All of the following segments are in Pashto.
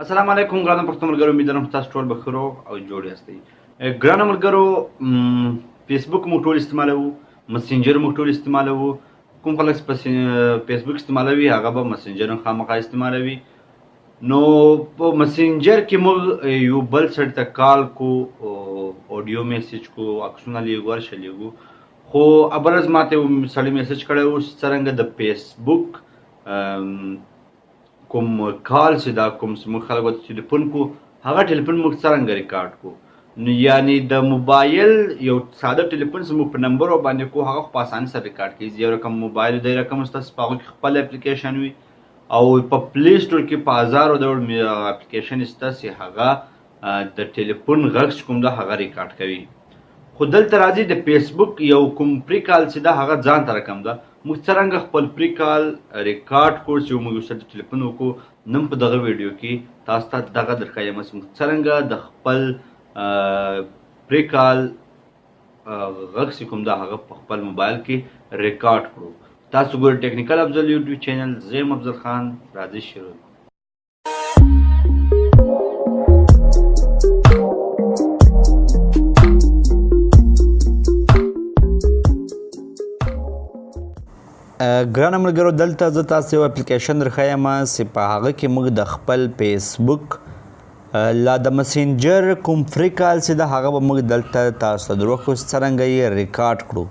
السلام علیکم ګرانو پښتو ملګرو، امید لرم تاسو ټول بخیر او جوړ یاستئ. ګرانو ملګرو، فیسبوک موږ ټول استعمالوو، مسینجر موږ ټول استعمالوو. کوم خلک فیسبوک استعمالوي هغه به مسینجر هم خامخا استعمالوي. نو په مسینجر کې موږ یو بل سړي ته کال کو، اودیو میسج کو، عکسونه لیږو، هر شی لیږو. خو ابرز ماته یو سړي میسج کړی و څرنګه د فیسبوک کوم کال چې دا کوم موږ خلک ورته ټلیفون کو، هغه ټلیفون موږ څرنګه ریکارډ کو. نو یعنی د موبایل یو ساده ټلیفون چې موږ په نمبر باندې کو، هغه په اسانۍ سره ریکارډ کېږي. یو رقم موبایل دی، رقم ستاسو په هغه کې خپل اپلیکیشن وي او په پلی سټور کې په هزارو ډول اپلیکیشن شته چې هغه د ټلیفون غږ چې کوم ده هغه ریکارډ کوي. خو دلته راځي د فیسبوک یو کوم پری کال چې ده هغه ځان ته رقم ده. موږ څرنګه خپل پری کال ریکارډ کړو چې موږ یو څه د ټلیفون وکړو، نن په دغه ویډیو کې تاسو ته دغه درښایم چې موږ څرنګه د خپل پری کال غږ چې کوم ده هغه په خپل موبایل کې ریکارډ کړو. تاسو ګورئ ټیکنیکل افضل یوټیوب چینل، زه یم افضل خان. راځئ شروع. ګرانو ملګرو، دلته زه تاسو یو اپلیکیشن درښایم چې په هغه کې موږ د خپل فیسبوک لا د مسینجر کوم فری کال چې ده هغه به موږ دلته تاسو ته دروښو څرنګه یې ریکارډ کړو.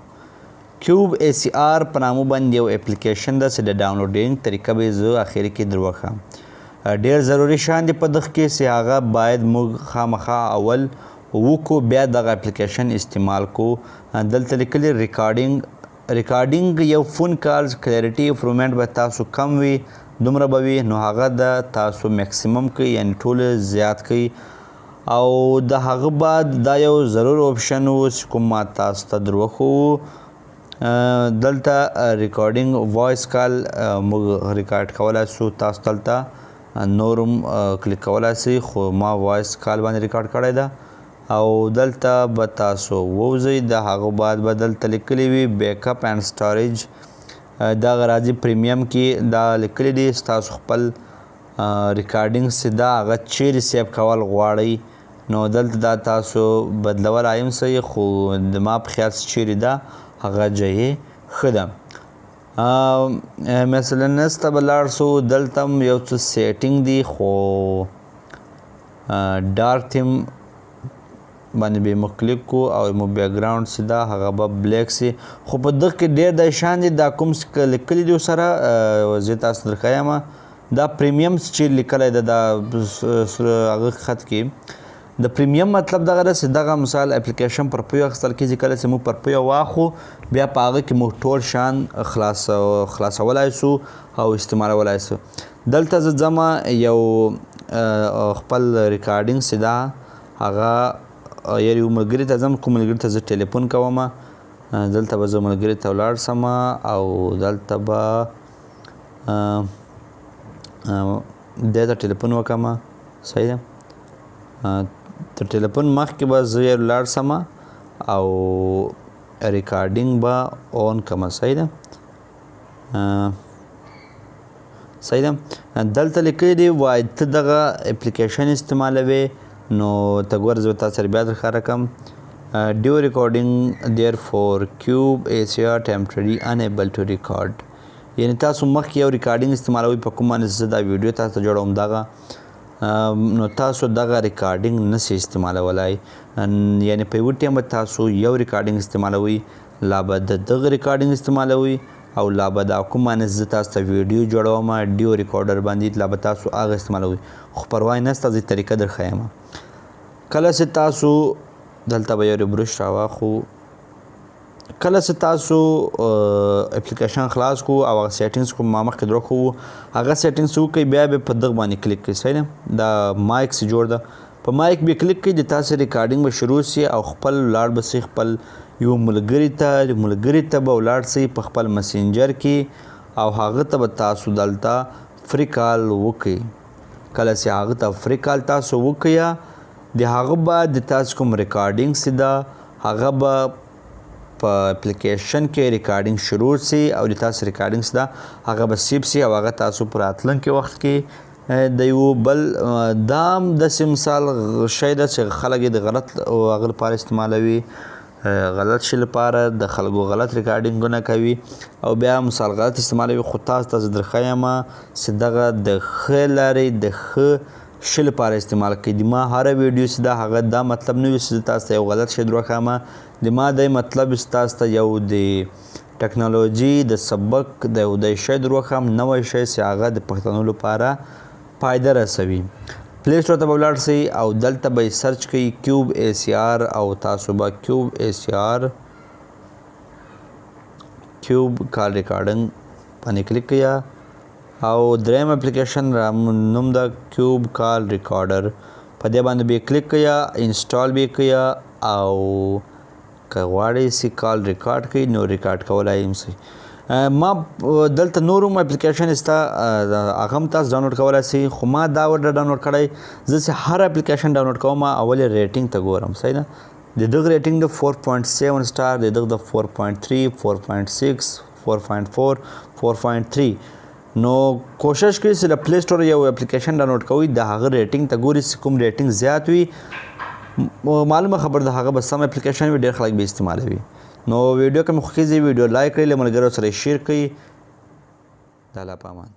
کیوب ای سی آر په نامه باندې یو اپلیکیشن ده چې د ډاونلوډینګ طریقه به زه اخر کې دروښم. ډېر ضروري شیان دي په دغه کې چې هغه باید موږ خامخا اول وکړو، بیا دغه اپلیکیشن استعمال کو. دلته لیکلي ریکارډینګ یو فون کالز کلیریټي امپروومنټ به تاسو کم وي، دومره به وي، نو هغه د تاسو میکسیمم کوي، یعنی ټول زیات کوي. او د هغه بعد دا یو ضرور اپشن و چې کوم ما تاسو ته دروښو، دلته ریکارډینګ وایس کال موږ ریکارډ کولی شو. تاسو دلته نورم کلیک کولی شئ، خو ما وایس کال باندې ریکارډ کړی ده. او دلته به تاسو ووځئ، د هغه بعد به دلته لیکلی وي بیک اپ اینډ سټوریج. دغه راځي پریمیم کې دا لیکلی دي ستاسو خپل ریکارډینګ چې ده هغه چیرې سیو کول غواړئ. نو دلته دا تاسو بدلولی یم څه، خو د ما په خیال چیرې ده هغه ځای ښه ده. مثلا نسته به لاړ شو، دلته هم یو څه سیټینګ دي، خو ډارک تیم باندې به مو کلیک کو او مو بیکګراوند چې ده هغه به بلیک سي. خو په دغه کې ډېر د شان دي، دا کوم لیکلي دي سره زه تاسو درښایم. دا پریمیم چې لیکلی ده دا هغه خط کې د پریمیم مطلب دغه ده چې دغه مثال اپلیکیشن پر پیو اخیستل کېږي. کله چې موږ پر پیو واخو بیا په هغه کې موږ ټول شان خلاصولی شو او استعمالولی شو. دلته زه ځمه یو خپل ریکارډینګ چې ده هغه یو ملګري ته ځم، کوم ملګري ته زه ټلیفون کوم. دلته به زه ملګري ته ولاړ شم او دلته به دې ته ټلیفون وکړم. صحیح ده، تر ټلیفون مخکې به زه یې ولاړ شم او ریکارډینګ به اون کړم. صحیح ده، صحیح ده. دلته لیکلی دی وایي ته دغه اپلیکیشن استعمالوې، نو ته ګوره زه تاسو سره بیا درښکاره کړم. ډیو ریکارډینګ دیر فور کیوب ای سی آر ټیمپرري انیبل ټو ریکارډ. یعنی تاسو مخکې یو ریکارډینګ استعمالوئ په کوم باندې زه دا ویډیو تاسو ته جوړوم دغه، نو تاسو دغه ریکارډینګ نشئ استعمالولی. یعنی په یوه ټایم به تاسو یو ریکارډینګ استعمالوئ، لا به د دغه ریکارډینګ استعمالوئ او لا به دا کوم باندې زه تاسو ته ویډیو جوړوم ډیو ریکارډر باندې، لا به تاسو هغه استعمالوئ. خو پروا نشته، زه طریقه درښایم. کله چې تاسو دلته به یو ریبروش راواخو، کله چې تاسو اپلیکیشن خلاص کو او هغه سیټینګز کوم ما مخکې دروښو هغه سیټینګز وکړئ، بیا به په دغه باندې کلیک کړئ. صحیح ده، دا مایک چې جوړ ده په مایک به کلیک کړئ، د تاسو ریکارډینګ به شروع شي او خپل ولاړ به شئ خپل یو ملګري ته به ولاړ شئ په خپل مسینجر کې او هغه ته به تاسو دلته فری کال وکړئ. کله چې هغه ته فری کال تاسو وکړئ، د هغه بعد د تاسو کوم ریکارډینګ چې ده هغه به په اپلیکیشن کې ریکارډینګ شروع شي او د تاسو ریکارډینګ چې ده هغه به سیب شي او هغه تاسو په راتلونکي وخت کې د یو بل دا هم داسې مثال شی ده چې خلک یې د غلط هغه لپاره استعمالوي، غلط شي لپاره د خلکو غلط ریکارډینګونه کوي او بیا مثال غلط استعمالوي. خو تاسو درښیم چې دغه د ښه لارې د ښه شي لپاره استعمال کوي. د ما هره ویډیو چې ده هغه دا مطلب نه وي چې تاسو ته یو غلط شی درښیم. د ما دی مطلب چې تاسو ته یو د ټکنالوژي د سبق د یو دی شی درښیم، نوی شی چې هغه د پښتنو لپاره فایده رسوي. پلی سټور ته به ولاړ شئ او دلته به یې سرچ کوئ کیوب ACR او تاسو به کیوب ACR کیوب کال ریکارډنګ باندې کلیک کړئ او دریم اپلیکیشن نوم ده کیوب کال ریکارډر، په دې باندې به یې کلیک کړئ، انسټال به یې کړئ او که غواړئ چې کال ریکارډ کړئ نو ریکارډ کولی هم شئ. ما دلته نور هم اپلیکیشن شته هغه هم تاسو ډاونلوډ کولی شئ، خو ما دا ورته ډاونلوډ کړی. زه چې هر اپلیکیشن ډاونلوډ کوم اول یې ریټینګ ته ګورم، صحیح ده. د دغه ریټینګ د 4.7 سټار، د دغه د 4.3 4.6 4.4 4.3. نو کوشش کړئ چې د پلی سټور یو اپلیکیشن ډاونلوډ کوئ د هغه ریټینګ ته ګورئ چې کوم ریټینګ زیات وي. معلومه خبر ده هغه به سم اپلیکیشن وي، ډېر خلک به استعمالوي. نو ویډیو که مې خوښیږي ویډیو لایک کړئ، له ملګرو سره یې شیر کړئ. د الله په امان.